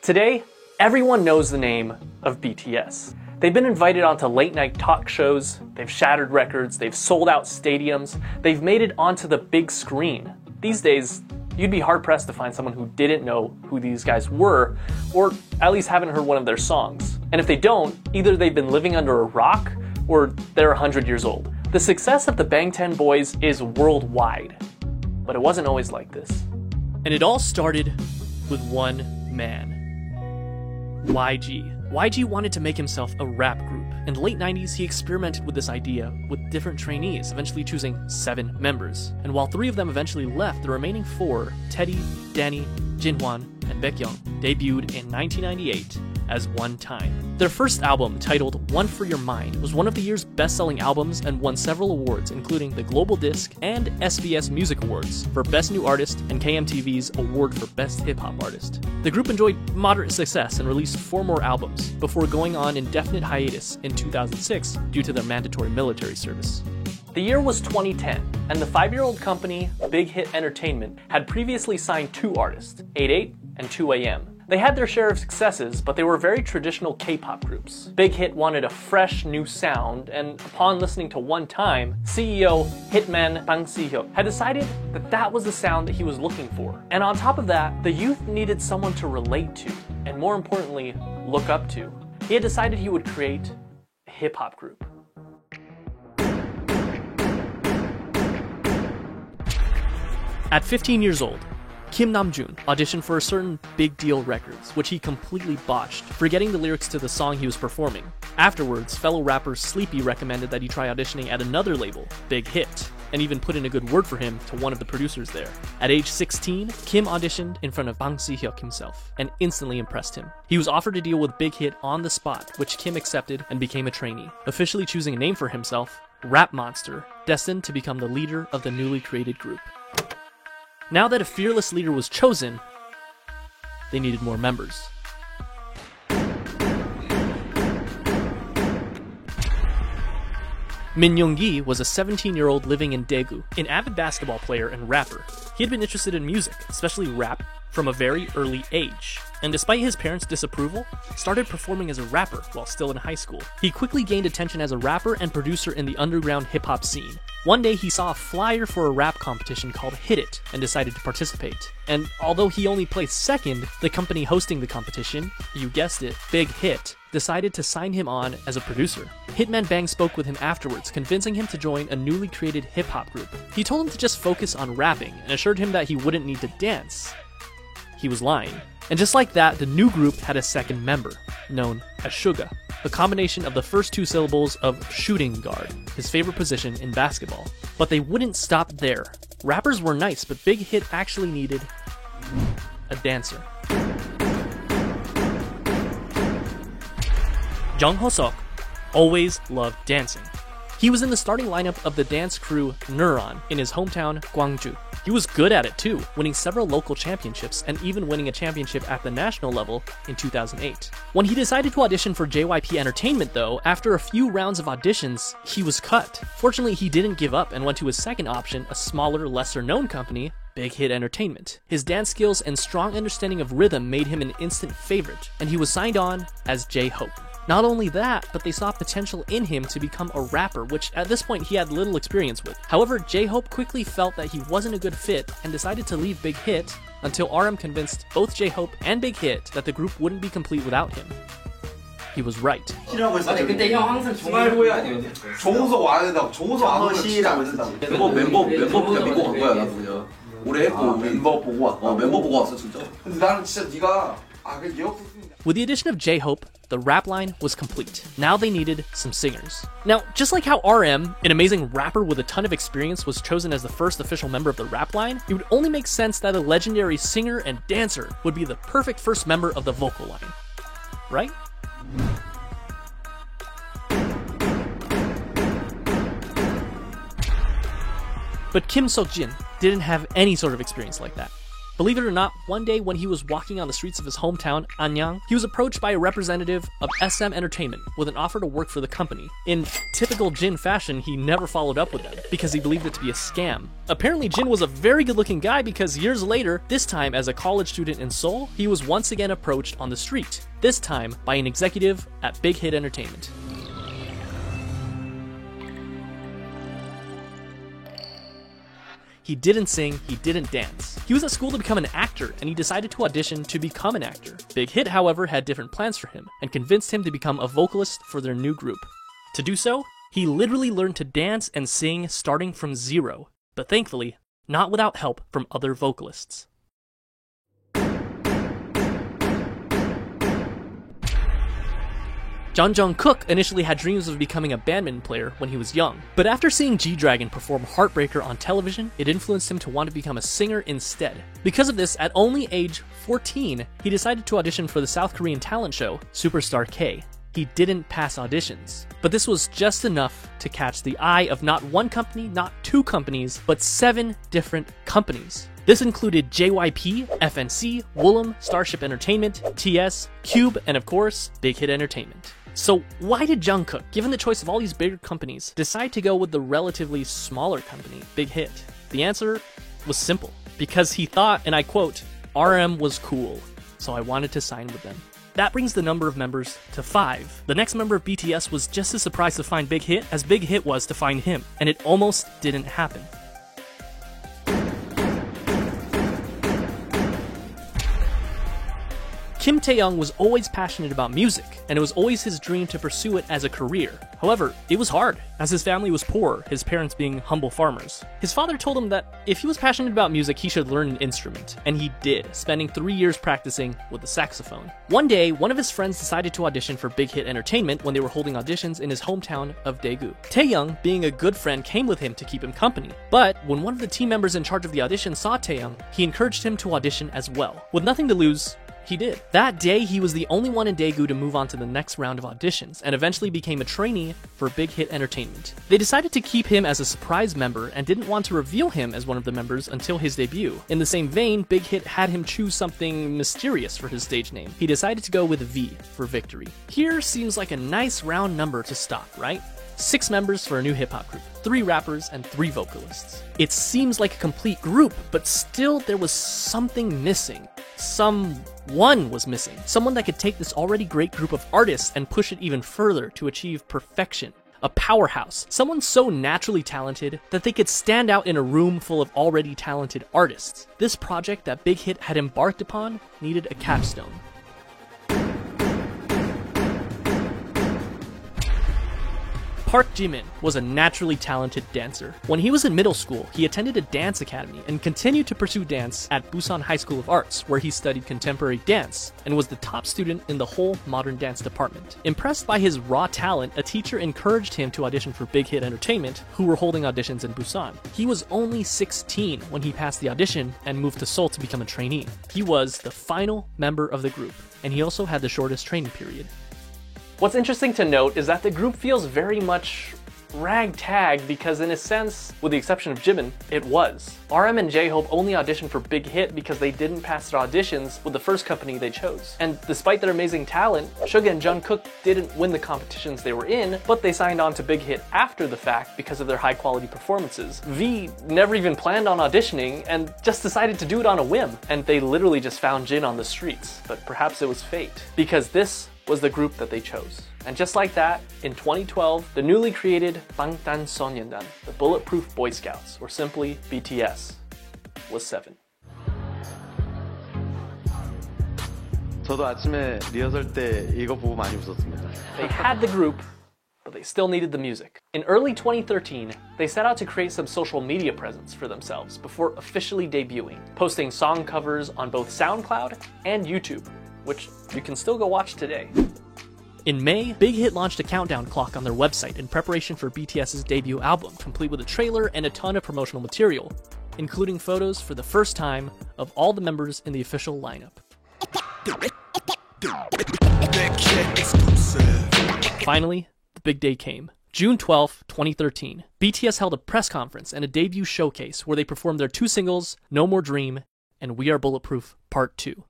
Today, everyone knows the name of BTS. They've been invited onto late-night talk shows, they've shattered records, they've sold out stadiums, they've made it onto the big screen. These days, you'd be hard-pressed to find someone who didn't know who these guys were, or at least haven't heard one of their songs. And if they don't, either they've been living under a rock, or they're 100 years old. The success of the Bangtan Boys is worldwide, but it wasn't always like this. And it all started with one man. YG. YG wanted to make himself a rap group. In the late 90s, he experimented with this idea with different trainees, eventually choosing 7 members. And while 3 of them eventually left, the remaining 4, Teddy, Danny, Jinhwan, and Baekhyun, debuted in 1998 as One Time. Their first album, titled One for Your Mind, was one of the year's best-selling albums and won several awards, including the Global Disc and SBS Music Awards for Best New Artist and KMTV's Award for Best Hip Hop Artist. The group enjoyed moderate success and released 4 more albums before going on indefinite hiatus in 2006 due to their mandatory military service. The year was 2010, and the 5-year-old company, Big Hit Entertainment, had previously signed 2 artists, 88 and 2AM. They had their share of successes, but they were very traditional K-pop groups. Big Hit wanted a fresh, new sound, and upon listening to One Time, CEO hitman 𝐉𝐔𝐒𝐬 had decided that that was the sound that he was looking for. And on top of that, the youth needed someone to relate to, and more importantly, look up to. He had decided he would create a hip-hop group. At 15 years old, Kim Namjoon auditioned for a certain Big Deal Records, which he completely botched, forgetting the lyrics to the song he was performing. Afterwards, fellow rapper Sleepy recommended that he try auditioning at another label, Big Hit, and even put in a good word for him to one of the producers there. At age 16, Kim auditioned in front of 𝐉𝐔𝐒𝐬 himself, and instantly impressed him. He was offered a deal with Big Hit on the spot, which Kim accepted and became a trainee, officially choosing a name for himself, Rap Monster, destined to become the leader of the newly created group. Now that a fearless leader was chosen, they needed more members. Min Young-gi was a 17-year-old living in Daegu, an avid basketball player and rapper. He had been interested in music, especially rap, from a very early age, and despite his parents' disapproval, started performing as a rapper while still in high school. He quickly gained attention as a rapper and producer in the underground hip-hop scene. One day he saw a flyer for a rap competition called Hit It and decided to participate. And although he only placed second, the company hosting the competition, you guessed it, Big Hit, decided to sign him on as a producer. Hitman Bang spoke with him afterwards, convincing him to join a newly created hip-hop group. He told him to just focus on rapping and assured him that he wouldn't need to dance. He was lying. And just like that, the new group had a second member, known as Suga, the combination of the first 2 syllables of shooting guard, his favorite position in basketball. But they wouldn't stop there. Rappers were nice, but Big Hit actually needed a dancer. Jung Ho-seok always loved dancing. He was in the starting lineup of the dance crew Neuron in his hometown, Gwangju. He was good at it too, winning several local championships and even winning a championship at the national level in 2008. When he decided to audition for JYP Entertainment though, after a few rounds of auditions, he was cut. Fortunately, he didn't give up and went to his second option, a smaller, lesser-known company, Big Hit Entertainment. His dance skills and strong understanding of rhythm made him an instant favorite, and he was signed on as J-Hope. Not only that, but they saw potential in him to become a rapper, which at this point he had little experience with. However, J-Hope quickly felt that he wasn't a good fit and decided to leave Big Hit until RM convinced both J-Hope and Big Hit that the group wouldn't be complete without him. He was right. 아니 근데 형 항상 중앙일보에 아니면 정우석 와야 된다고. 정우석 안 오면 진짜 안 된다고. 멤버 그냥 믿고 간 거야. 나도 그냥 올해 했고 멤버 보고 왔다. 멤버 보고 왔어 진짜. 근데 나는 진짜 네가 With the addition of J-Hope, the rap line was complete. Now they needed some singers. Now, just like how RM, an amazing rapper with a ton of experience, was chosen as the first official member of the rap line, it would only make sense that a legendary singer and dancer would be the perfect first member of the vocal line. Right? But Kim Seok-jin didn't have any sort of experience like that. Believe it or not, one day when he was walking on the streets of his hometown, Anyang, he was approached by a representative of SM Entertainment with an offer to work for the company. In typical Jin fashion, he never followed up with them because he believed it to be a scam. Apparently, Jin was a very good-looking guy because years later, this time as a college student in Seoul, he was once again approached on the street, this time by an executive at Big Hit Entertainment. He didn't sing, he didn't dance. He was at school to become an actor, and he decided to audition to become an actor. Big Hit, however, had different plans for him, and convinced him to become a vocalist for their new group. To do so, he literally learned to dance and sing starting from zero, but thankfully, not without help from other vocalists. Jung Kook initially had dreams of becoming a badminton player when he was young, but after seeing G-Dragon perform Heartbreaker on television, it influenced him to want to become a singer instead. Because of this, at only age 14, he decided to audition for the South Korean talent show, Superstar K. He didn't pass auditions, but this was just enough to catch the eye of not one company, not two companies, but 7 different companies. This included JYP, FNC, Woollim, Starship Entertainment, TS, Cube, and of course, Big Hit Entertainment. So why did Jungkook, given the choice of all these bigger companies, decide to go with the relatively smaller company, Big Hit? The answer was simple. Because he thought, and I quote, RM was cool, so I wanted to sign with them. That brings the number of members to 5. The next member of BTS was just as surprised to find Big Hit as Big Hit was to find him, and it almost didn't happen. Kim Tae-young was always passionate about music, and it was always his dream to pursue it as a career. However, it was hard, as his family was poor, his parents being humble farmers. His father told him that if he was passionate about music, he should learn an instrument, and he did, spending 3 years practicing with the saxophone. One day, one of his friends decided to audition for Big Hit Entertainment when they were holding auditions in his hometown of Daegu. Tae-young, being a good friend, came with him to keep him company, but when one of the team members in charge of the audition saw Tae-young, he encouraged him to audition as well. With nothing to lose, he did. That day, he was the only one in Daegu to move on to the next round of auditions, and eventually became a trainee for Big Hit Entertainment. They decided to keep him as a surprise member and didn't want to reveal him as one of the members until his debut. In the same vein, Big Hit had him choose something mysterious for his stage name. He decided to go with V for victory. Here seems like a nice round number to stop, right? 6 members for a new hip-hop group, 3 rappers and 3 vocalists. It seems like a complete group, but still there was something missing. Someone was missing. Someone that could take this already great group of artists and push it even further to achieve perfection. A powerhouse. Someone so naturally talented that they could stand out in a room full of already talented artists. This project that Big Hit had embarked upon needed a capstone. Park Jimin was a naturally talented dancer. When he was in middle school, he attended a dance academy and continued to pursue dance at Busan High School of Arts, where he studied contemporary dance and was the top student in the whole modern dance department. Impressed by his raw talent, a teacher encouraged him to audition for Big Hit Entertainment, who were holding auditions in Busan. He was only 16 when he passed the audition and moved to Seoul to become a trainee. He was the final member of the group, and he also had the shortest training period. What's interesting to note is that the group feels very much ragtag because in a sense, with the exception of Jimin, it was. RM and J-Hope only auditioned for Big Hit because they didn't pass their auditions with the first company they chose. And despite their amazing talent, Suga and Jungkook didn't win the competitions they were in, but they signed on to Big Hit after the fact because of their high quality performances. V never even planned on auditioning and just decided to do it on a whim. And they literally just found Jin on the streets, but perhaps it was fate. Because this was the group that they chose. And just like that, in 2012, the newly created 방탄소년단, the Bulletproof Boy Scouts, or simply BTS, was 7. 저도 아침에 리허설 때 이거 보고 많이 웃었습니다. They had the group, but they still needed the music. In early 2013, they set out to create some social media presence for themselves before officially debuting, posting song covers on both SoundCloud and YouTube, which you can still go watch today. In May, Big Hit launched a countdown clock on their website in preparation for BTS's debut album, complete with a trailer and a ton of promotional material, including photos for the first time of all the members in the official lineup. Finally, the big day came. June 12, 2013, BTS held a press conference and a debut showcase where they performed their 2 singles, No More Dream and We Are Bulletproof Part 2.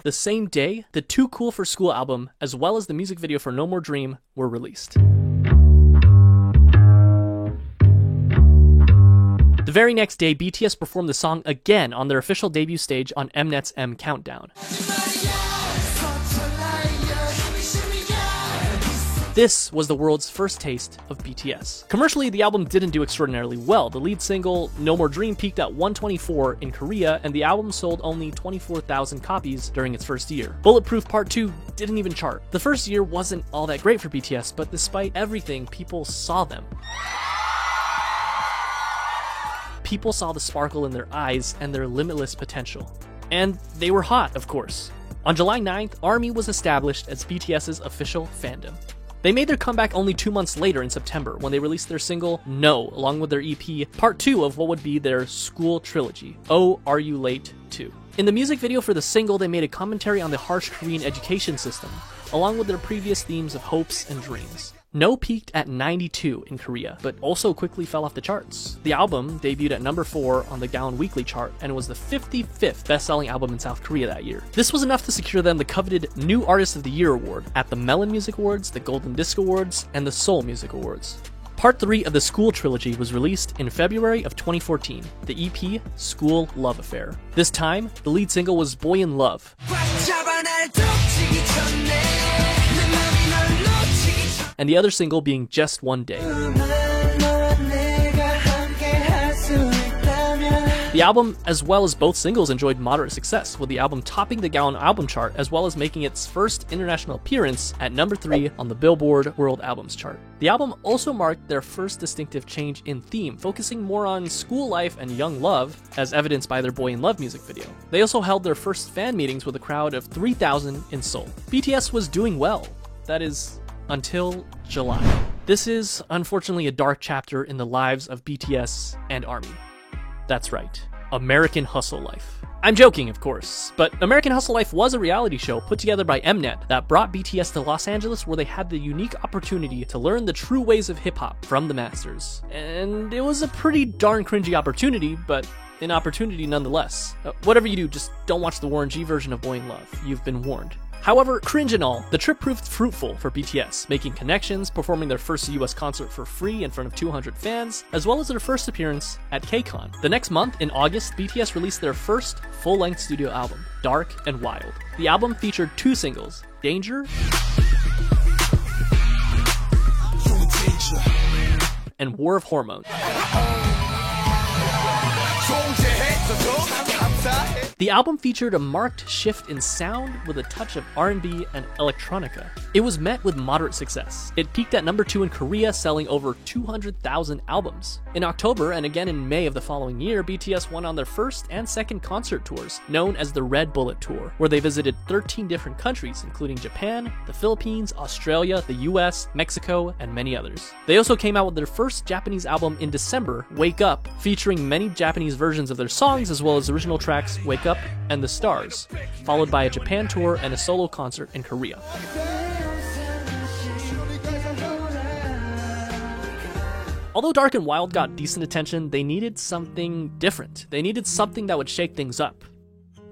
The same day, the Too Cool for School album, as well as the music video for No More Dream, were released. The very next day, BTS performed the song again on their official debut stage on Mnet's M Countdown. This was the world's first taste of BTS. Commercially, the album didn't do extraordinarily well. The lead single, No More Dream, peaked at 124 in Korea, and the album sold only 24,000 copies during its first year. Bulletproof Part 2 didn't even chart. The first year wasn't all that great for BTS, but despite everything, people saw them. People saw the sparkle in their eyes and their limitless potential. And they were hot, of course. On July 9th, ARMY was established as BTS's official fandom. They made their comeback only 2 months later in September when they released their single, No, along with their EP, part 2 of what would be their school trilogy, Oh, Are You Late 2. In the music video for the single, they made a commentary on the harsh Korean education system, along with their previous themes of hopes and dreams. No peaked at 92 in Korea, but also quickly fell off the charts. The album debuted at number 4 on the Gaon Weekly chart and was the 55th best-selling album in South Korea that year. This was enough to secure them the coveted New Artist of the Year award at the Melon Music Awards, the Golden Disc Awards, and the Seoul Music Awards. Part 3 of the School trilogy was released in February of 2014, the EP School Love Affair. This time, the lead single was Boy in Love, and the other single being Just One Day. The album, as well as both singles, enjoyed moderate success, with the album topping the Gaon album chart as well as making its first international appearance at number 3 on the Billboard World Albums chart. The album also marked their first distinctive change in theme, focusing more on school life and young love, as evidenced by their Boy in Love music video. They also held their first fan meetings with a crowd of 3,000 in Seoul. BTS was doing well. That is, until July. This is, unfortunately, a dark chapter in the lives of BTS and ARMY. That's right, American Hustle Life. I'm joking, of course, but American Hustle Life was a reality show put together by Mnet that brought BTS to Los Angeles, where they had the unique opportunity to learn the true ways of hip-hop from the masters. And it was a pretty darn cringy opportunity, but an opportunity nonetheless. Whatever you do, just don't watch the Warren G version of Boy in Love. You've been warned. However, cringe and all, the trip proved fruitful for BTS, making connections, performing their first US concert for free in front of 200 fans, as well as their first appearance at KCON. The next month, in August, BTS released their first full-length studio album, Dark and Wild. The album featured 2 singles, Danger and War of Hormones. The album featured a marked shift in sound with a touch of R&B and electronica. It was met with moderate success. It peaked at number 2 in Korea, selling over 200,000 albums. In October and again in May of the following year, BTS went on their first and second concert tours, known as the Red Bullet Tour, where they visited 13 different countries, including Japan, the Philippines, Australia, the US, Mexico, and many others. They also came out with their first Japanese album in December, Wake Up, featuring many Japanese versions of their songs as well as original tracks Wake Up and The Stars, followed by a Japan tour and a solo concert in Korea. Although Dark and Wild got decent attention, they needed something different. They needed something that would shake things up.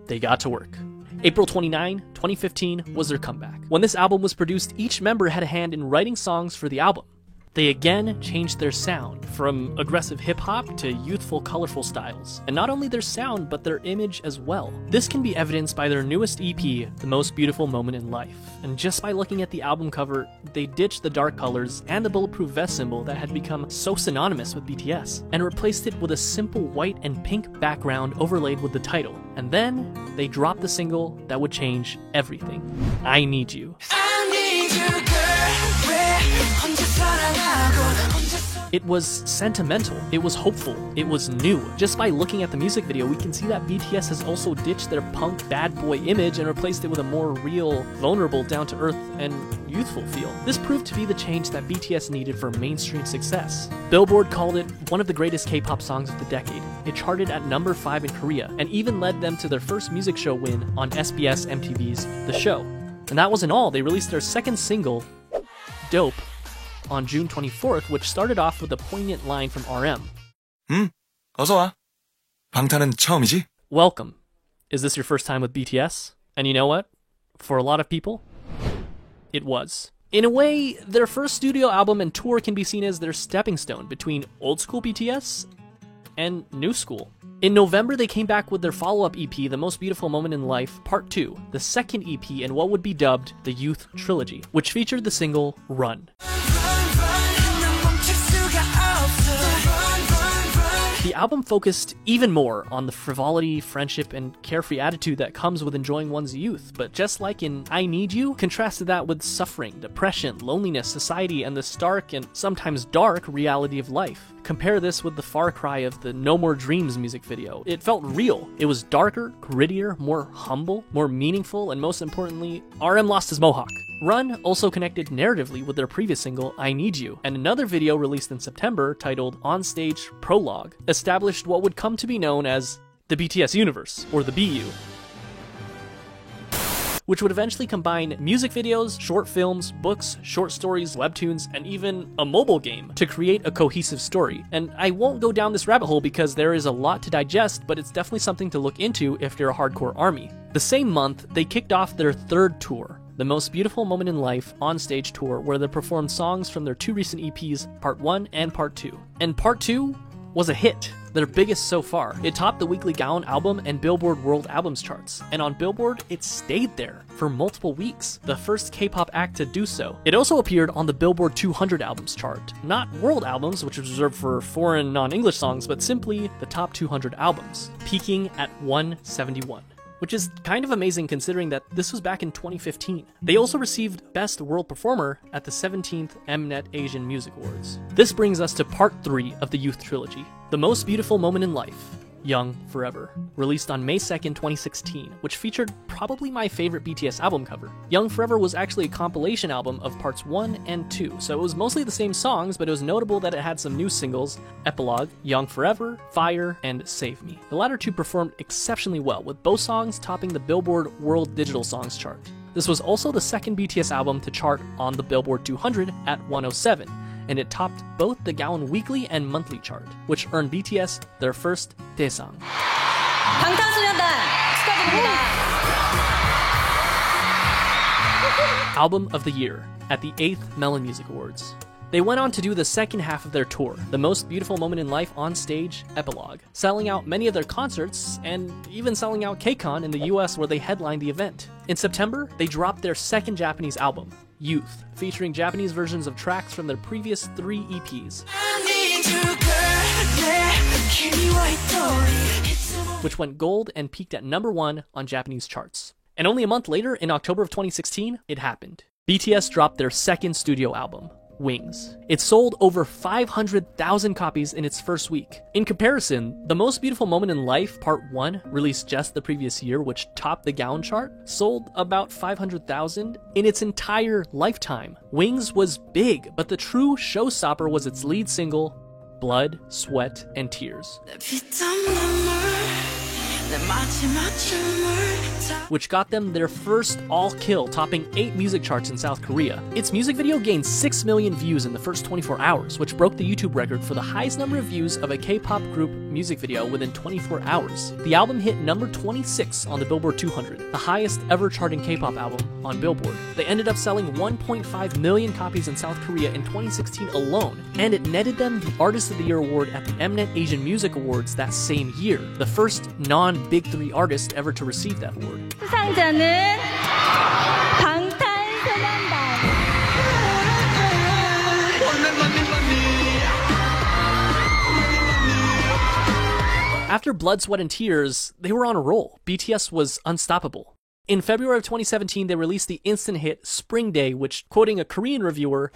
They got to work. April 29, 2015 was their comeback. When this album was produced, each member had a hand in writing songs for the album. They again changed their sound, from aggressive hip-hop to youthful, colorful styles. And not only their sound, but their image as well. This can be evidenced by their newest EP, The Most Beautiful Moment in Life. And just by looking at the album cover, they ditched the dark colors and the bulletproof vest symbol that had become so synonymous with BTS, and replaced it with a simple white and pink background overlaid with the title. And then, they dropped the single that would change everything. I Need You. It was sentimental, it was hopeful, it was new. Just by looking at the music video, we can see that BTS has also ditched their punk bad boy image and replaced it with a more real, vulnerable, down-to-earth, and youthful feel. This proved to be the change that BTS needed for mainstream success. Billboard called it one of the greatest K-pop songs of the decade. It charted at number 5 in Korea, and even led them to their first music show win on SBS MTV's The Show. And that wasn't all, they released their second single, Dope, on June 24th, which started off with a poignant line from RM. 어서 와. 방탄은 처음이지? Welcome. Is this your first time with BTS? And you know what? For a lot of people, it was. In a way, their first studio album and tour can be seen as their stepping stone between old school BTS and new school. In November, they came back with their follow-up EP, The Most Beautiful Moment in Life, Part 2, the second EP in what would be dubbed the Youth Trilogy, which featured the single Run. The album focused even more on the frivolity, friendship, and carefree attitude that comes with enjoying one's youth, but just like in I Need You, contrasted that with suffering, depression, loneliness, society, and the stark and sometimes dark reality of life. Compare this with the far cry of the No More Dreams music video. It felt real. It was darker, grittier, more humble, more meaningful, and most importantly, RM lost his mohawk. Run also connected narratively with their previous single, I Need You, and another video released in September titled On Stage Prologue established what would come to be known as the BTS universe, or the BU, which would eventually combine music videos, short films, books, short stories, webtoons, and even a mobile game to create a cohesive story. And I won't go down this rabbit hole because there is a lot to digest, but it's definitely something to look into if you're a hardcore ARMY. The same month, they kicked off their third tour, The Most Beautiful Moment in Life on-stage tour, where they performed songs from their two recent EPs, Part 1 and Part 2. And Part 2 was a hit, their biggest so far. It topped the weekly Gaon album and Billboard World Albums charts, and on Billboard, it stayed there for multiple weeks, the first K-pop act to do so. It also appeared on the Billboard 200 albums chart, not world albums, which is reserved for foreign non-English songs, but simply the top 200 albums, peaking at 171. Which is kind of amazing considering that this was back in 2015. They also received Best World Performer at the 17th Mnet Asian Music Awards. This brings us to Part 3 of the Youth Trilogy, The Most Beautiful Moment in Life, Young Forever, released on May 2nd, 2016, which featured probably my favorite BTS album cover. Young Forever was actually a compilation album of parts 1 and 2, so it was mostly the same songs, but it was notable that it had some new singles, Epilogue, Young Forever, Fire, and Save Me. The latter two performed exceptionally well, with both songs topping the Billboard World Digital Songs chart. This was also the second BTS album to chart on the Billboard 200 at 107, and it topped both the Gaon weekly and monthly chart, which earned BTS their first Daesang. 방탄소년단 축하드립니다. Album of the Year at the 8th Melon Music Awards. They went on to do the second half of their tour, The Most Beautiful Moment in Life on Stage Epilogue, selling out many of their concerts and even selling out KCON in the US where they headlined the event. In September, they dropped their second Japanese album, Youth, featuring Japanese versions of tracks from their previous 3 EPs, which went gold and peaked at #1 on Japanese charts. And only a month later, in October of 2016, it happened. BTS dropped their second studio album, Wings. It sold over 500,000 copies in its first week. In comparison, The Most Beautiful Moment in Life Part 1, released just the previous year, which topped the Gaon chart, sold about 500,000 in its entire lifetime. Wings was big, but the true showstopper was its lead single, Blood, Sweat, and Tears, which got them their first all-kill, topping 8 music charts in South Korea. Its music video gained 6 million views in the first 24 hours, which broke the YouTube record for the highest number of views of a K-pop group music video within 24 hours. The album hit number 26 on the Billboard 200, the highest ever charting K-pop album on Billboard. They ended up selling 1.5 million copies in South Korea in 2016 alone, and it netted them the Artist of the Year award at the Mnet Asian Music Awards that same year, the first non-Big 3 artist ever to receive that award. 수상자는 방탄소년단. After Blood, Sweat, and Tears, they were on a roll. BTS was unstoppable. In February of 2017, they released the instant hit Spring Day, which, quoting a Korean reviewer,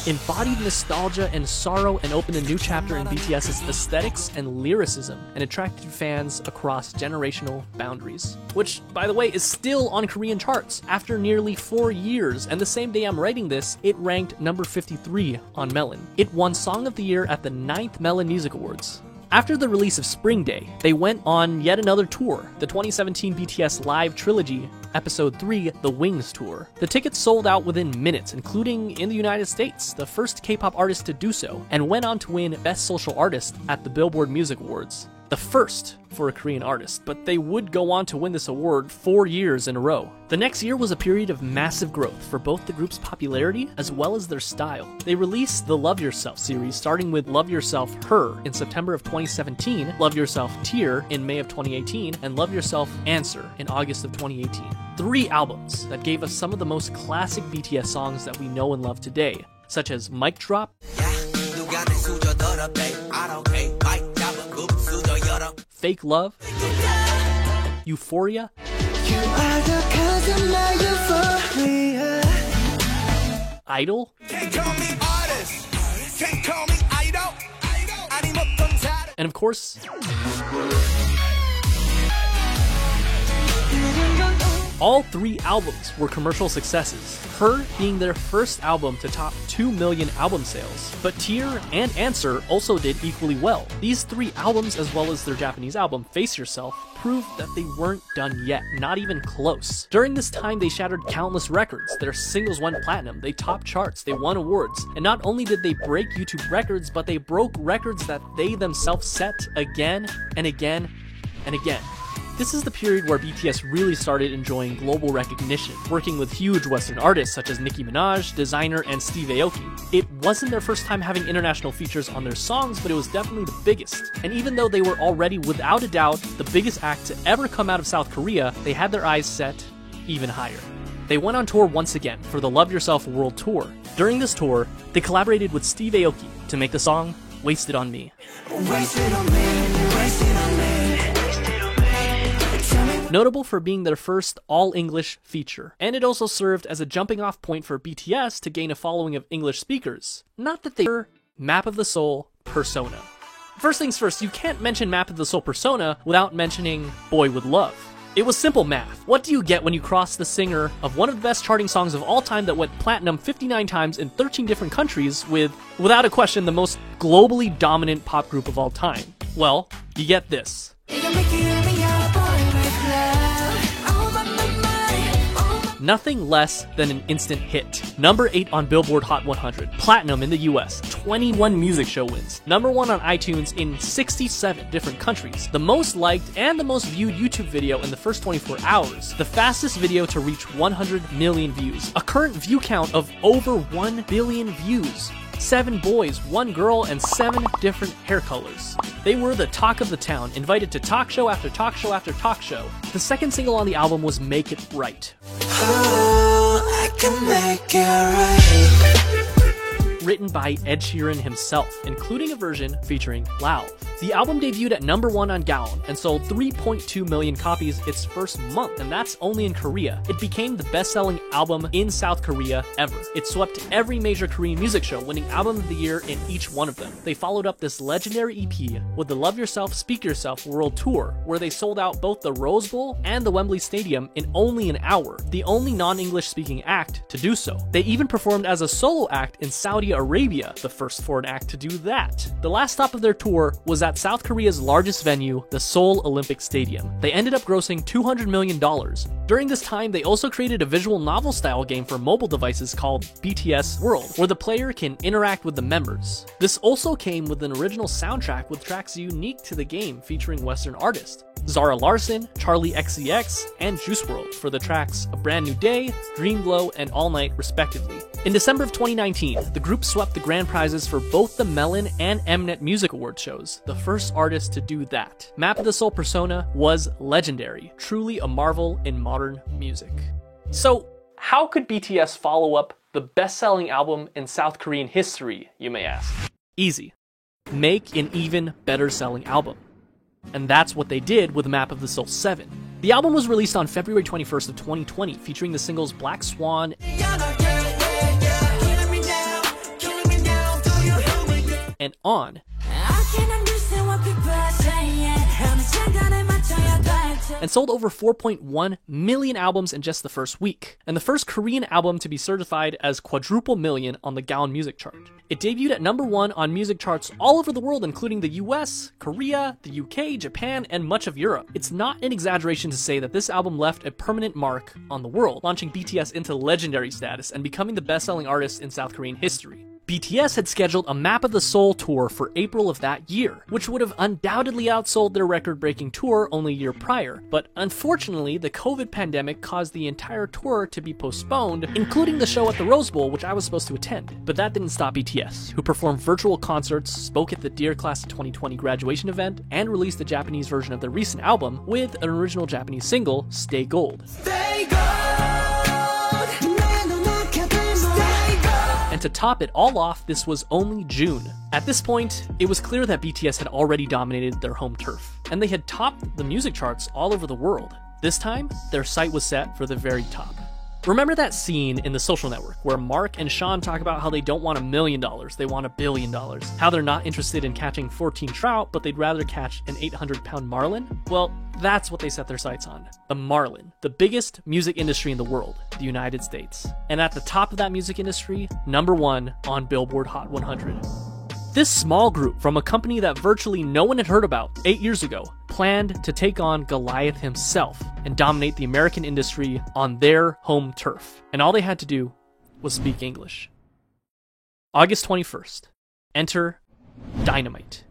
embodied nostalgia and sorrow and opened a new chapter in BTS's aesthetics and lyricism and attracted fans across generational boundaries. Which, by the way, is still on Korean charts after nearly 4 years, and the same day I'm writing this, it ranked number 53 on Melon. It won Song of the Year at the 9th Melon Music Awards. After the release of Spring Day, they went on yet another tour, the 2017 BTS Live Trilogy, Episode 3, The Wings Tour. The tickets sold out within minutes, including in the United States, the first K-pop artist to do so, and went on to win Best Social Artist at the Billboard Music Awards. The first for a Korean artist, but they would go on to win this award 4 years in a row. The next year was a period of massive growth for both the group's popularity as well as their style. They released the Love Yourself series, starting with Love Yourself Her in September of 2017, Love Yourself Tear in May of 2018, and Love Yourself Answer in August of 2018. 3 albums that gave us some of the most classic BTS songs that we know and love today, such as Mic Drop, Fake Love, Euphoria, Idol, and of course, all 3 albums were commercial successes, Her being their first album to top 2 million album sales. But Tear and Answer also did equally well. These 3 albums, as well as their Japanese album, Face Yourself, proved that they weren't done yet, not even close. During this time, they shattered countless records. Their singles went platinum, they topped charts, they won awards, and not only did they break YouTube records, but they broke records that they themselves set again and again and again. This is the period where BTS really started enjoying global recognition, working with huge Western artists such as Nicki Minaj, Designer, and 𝐉𝐔𝐒𝐄𝐚𝐧𝐕𝐍. It wasn't their first time having international features on their songs, but it was definitely the biggest. And even though they were already, without a doubt, the biggest act to ever come out of South Korea, they had their eyes set even higher. They went on tour once again for the Love Yourself World Tour. During this tour, they collaborated with 𝐉𝐉𝐿𝐼 to make the song Wasted on Me. Wasted on me, wasted on me. Notable for being their first all-English feature, and it also served as a jumping-off point for BTS to gain a following of English speakers. Not that they were Map of the Soul Persona. First things first, you can't mention Map of the Soul Persona without mentioning Boy With Love. It was simple math. What do you get when you cross the singer of one of the best charting songs of all time that went platinum 59 times in 13 different countries with, without a question, the most globally dominant pop group of all time? Well, you get this. Nothing less than an instant hit. Number 8 on Billboard Hot 100, platinum in the US, 21 music show wins, number 1 on iTunes in 67 different countries, the most liked and the most viewed YouTube video in the first 24 hours, the fastest video to reach 100 million views, a current view count of over 1 billion views, 7 boys, 1 girl, and 7 different hair colors. They were the talk of the town, invited to talk show after talk show after talk show. The second single on the album was Make It Right. Oh, I can make it right. Written by Ed Sheeran himself, including a version featuring Lau. The album debuted at number 1 on Gaon and sold 3.2 million copies its first month, and that's only in Korea. It became the best-selling album in South Korea ever. It swept every major Korean music show, winning Album of the Year in each one of them. They followed up this legendary EP with the Love Yourself, Speak Yourself World Tour, where they sold out both the Rose Bowl and the Wembley Stadium in only an hour, the only non-English speaking act to do so. They even performed as a solo act in Saudi Arabia, the first foreign act to do that. The last stop of their tour was at South Korea's largest venue, the Seoul Olympic Stadium. They ended up grossing $200 million. During this time, they also created a visual novel style game for mobile devices called BTS World, where the player can interact with the members. This also came with an original soundtrack with tracks unique to the game featuring Western artists, Zara Larsson, Charlie XCX, and Juice WRLD for the tracks A Brand New Day, Dream Glow, and All Night respectively. In December of 2019, the group swept the grand prizes for both the Melon and Mnet Music Award shows, the first artist to do that. Map of the Soul Persona was legendary, truly a marvel in modern music. So, how could BTS follow up the best-selling album in South Korean history, you may ask? Easy. Make an even better-selling album. And that's what they did with Map of the Soul 7. The album was released on February 21st of 2020, featuring the singles Black Swan and On. and sold over 4.1 million albums in just the first week, and the first Korean album to be certified as quadruple million on the Gaon Music Chart. It debuted at number 1 on music charts all over the world, including the US, Korea, the UK, Japan, and much of Europe. It's not an exaggeration to say that this album left a permanent mark on the world, launching BTS into legendary status and becoming the best-selling artist in South Korean history. BTS had scheduled a Map of the Soul tour for April of that year, which would have undoubtedly outsold their record-breaking tour only a year prior, but unfortunately, the COVID pandemic caused the entire tour to be postponed, including the show at the Rose Bowl, which I was supposed to attend. But that didn't stop BTS, who performed virtual concerts, spoke at the Dear Class of 2020 graduation event, and released the Japanese version of their recent album with an original Japanese single, Stay Gold. Stay gold. And to top it all off, this was only June. At this point, it was clear that BTS had already dominated their home turf, and they had topped the music charts all over the world. This time, their sight was set for the very top. Remember that scene in The Social Network where Mark and Sean talk about how they don't want $1 million, they want $1 billion? How they're not interested in catching 14 trout, but they'd rather catch an 800-pound marlin? Well, that's what they set their sights on. The marlin, the biggest music industry in the world, the United States. And at the top of that music industry, number 1 on Billboard Hot 100. This small group from a company that virtually no one had heard about 8 years ago planned to take on Goliath himself and dominate the American industry on their home turf. And all they had to do was speak English. August 21st. Enter Dynamite.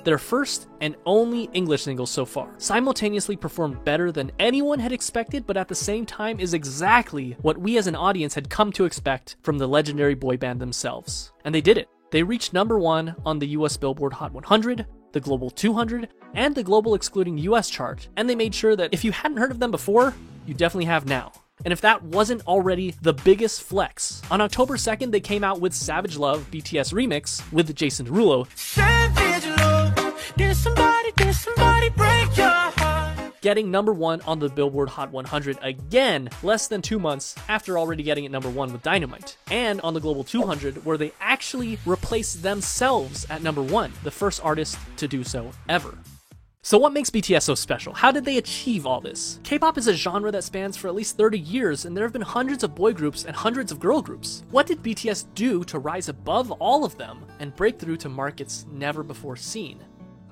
Their first and only English single so far, simultaneously performed better than anyone had expected, but at the same time is exactly what we as an audience had come to expect from the legendary boy band themselves. And they did it. They reached number 1 on the US Billboard Hot 100, the Global 200, and the Global Excluding US chart, and they made sure that if you hadn't heard of them before, you definitely have now. And if that wasn't already the biggest flex, on October 2nd, they came out with Savage Love BTS Remix with Jason Derulo, getting number 1 on the Billboard Hot 100 again, less than 2 months after already getting it number 1 with Dynamite. And on the Global 200, where they actually replaced themselves at number 1, the first artist to do so ever. So what makes BTS so special? How did they achieve all this? K-pop is a genre that spans for at least 30 years, and there have been hundreds of boy groups and hundreds of girl groups. What did BTS do to rise above all of them and break through to markets never before seen?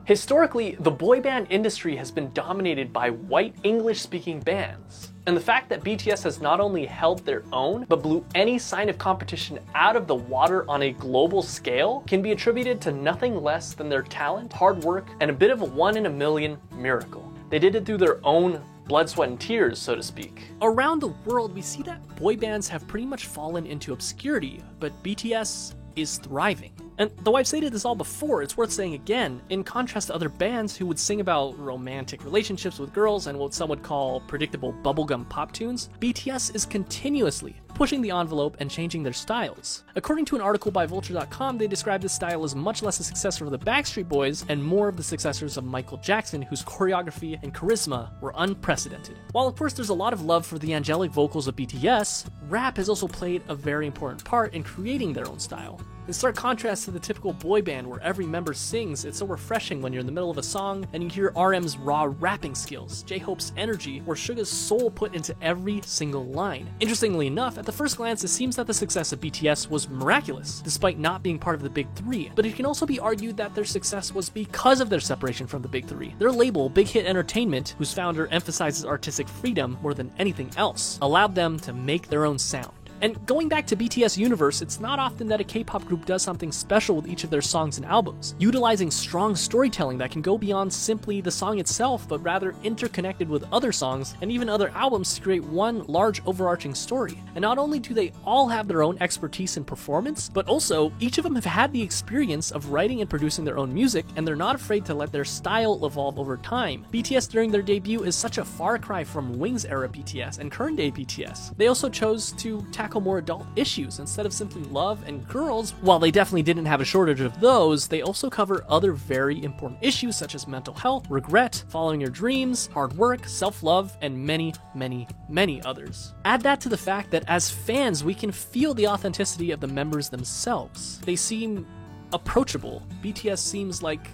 Historically, the boy band industry has been dominated by white English-speaking bands. And the fact that BTS has not only held their own, but blew any sign of competition out of the water on a global scale can be attributed to nothing less than their talent, hard work, and a bit of a 1 in a million miracle. They did it through their own blood, sweat, and tears, so to speak. Around the world, we see that boy bands have pretty much fallen into obscurity, but BTS is thriving. And though I've stated this all before, it's worth saying again, in contrast to other bands who would sing about romantic relationships with girls and what some would call predictable bubblegum pop tunes, BTS is continuously pushing the envelope and changing their styles. According to an article by Vulture.com, they describe this style as much less a successor of the Backstreet Boys and more of the successors of Michael Jackson, whose choreography and charisma were unprecedented. While of course there's a lot of love for the angelic vocals of BTS, rap has also played a very important part in creating their own style. In stark contrast to the typical boy band where every member sings, it's so refreshing when you're in the middle of a song and you hear RM's raw rapping skills, J-Hope's energy, or Suga's soul put into every single line. Interestingly enough, at the first glance, it seems that the success of BTS was miraculous, despite not being part of the Big Three, but it can also be argued that their success was because of their separation from the Big Three. Their label, Big Hit Entertainment, whose founder emphasizes artistic freedom more than anything else, allowed them to make their own sound. And going back to BTS universe, it's not often that a K-pop group does something special with each of their songs and albums, utilizing strong storytelling that can go beyond simply the song itself, but rather interconnected with other songs and even other albums to create one large overarching story. And not only do they all have their own expertise in performance, but also each of them have had the experience of writing and producing their own music, and they're not afraid to let their style evolve over time. BTS during their debut is such a far cry from Wings era BTS and current day BTS. They also chose to tackle more adult issues instead of simply love and girls. While they definitely didn't have a shortage of those, they also cover other very important issues such as mental health, regret, following your dreams, hard work, self-love, and many, many, many others. Add that to the fact that as fans, we can feel the authenticity of the members themselves. They seem approachable. BTS seems like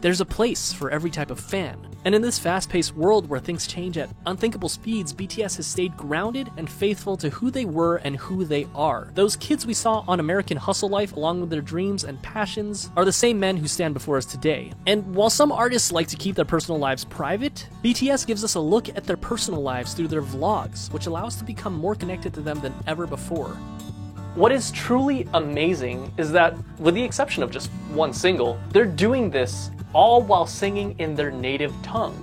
There's a place for every type of fan. And in this fast-paced world where things change at unthinkable speeds, BTS has stayed grounded and faithful to who they were and who they are. Those kids we saw on American Hustle Life, along with their dreams and passions, are the same men who stand before us today. And while some artists like to keep their personal lives private, BTS gives us a look at their personal lives through their vlogs, which allows us to become more connected to them than ever before. What is truly amazing is that, with the exception of just one single, they're doing this all while singing in their native tongue,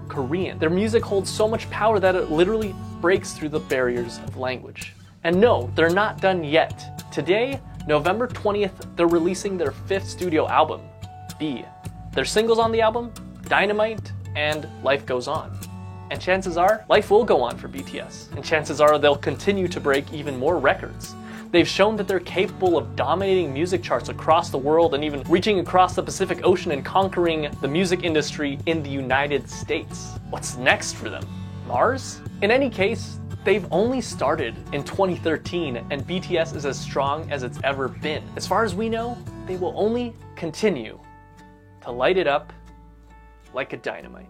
Korean. Their music holds so much power that it literally breaks through the barriers of language. And no, they're not done yet. Today, November 20th, they're releasing their 5th studio album, V. Their singles on the album, Dynamite and Life Goes On. And chances are, life will go on for BTS. And chances are they'll continue to break even more records. They've shown that they're capable of dominating music charts across the world and even reaching across the Pacific Ocean and conquering the music industry in the United States. What's next for them? Mars? In any case, they've only started in 2013 and BTS is as strong as it's ever been. As far as we know, they will only continue to light it up like a dynamite.